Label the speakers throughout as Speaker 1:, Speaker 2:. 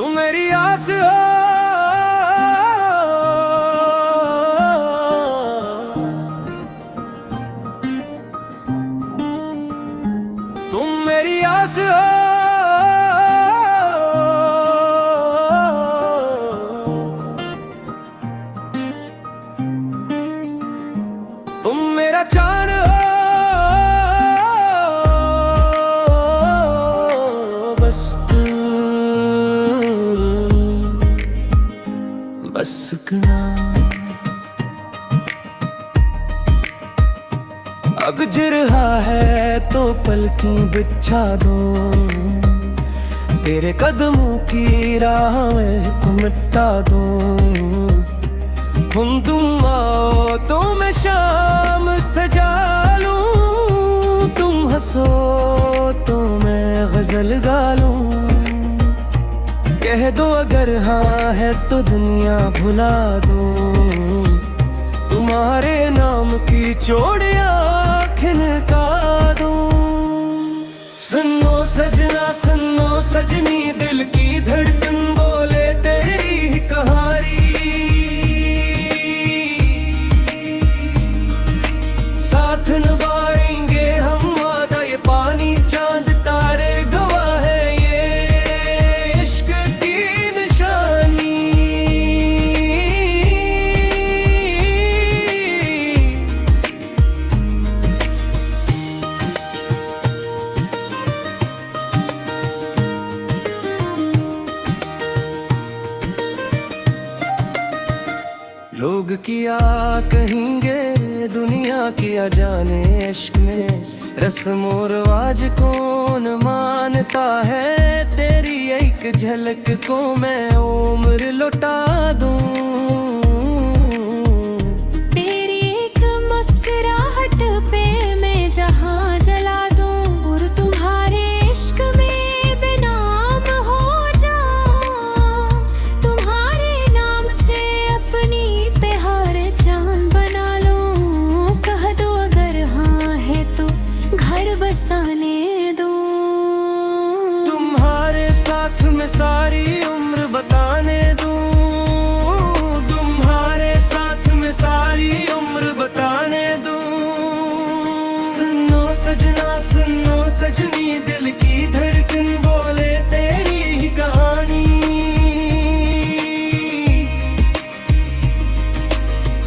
Speaker 1: तुम मेरी आस हो, तुम मेरी आस हो, तुम मेरा चांद हो, बस तू बस इतना। अब जिरहा है तो पलकी बिछा दो, तेरे कदमों की राह में तुम मिटा दो। तुम आओ तो मैं शाम सजा लूं, तुम हंसो तो मैं गजल गा लूं। कह दो अगर हाँ है तो दुनिया भुला दूं, तुम्हारे नाम की चोड़ियां खिनका दूं। सुनो सजना सुनो सजनी, दिल की धड़कन बोले तेरी ही कहानी। साथ निभाएंगे हम वादा, ये पानी चांद तारे गवाह है ये इश्क की निशानी। लोग किया कहेंगे दुनिया किया जाने, इश्क में रस्म और रिवाज कौन मानता है। तेरी एक झलक को मैं उम्र लौटा दूं,
Speaker 2: तेरी एक मुस्कुराहट पे मैं जहां जला दूं। और तुम्हारे इश्क में बेनाम हो जाऊं, तुम्हारे नाम से अपनी पे हर जान बना लूं। कह दो अगर हाँ है तो घर बसाने दूं,
Speaker 1: तुम्हारे साथ में सारी उम्र बताने दूं, तुम्हारे साथ में सारी उम्र बताने दूं। सुनो सजना सुनो सजनी, दिल की धड़कन बोले तेरी ही कहानी।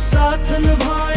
Speaker 1: साथ निभाए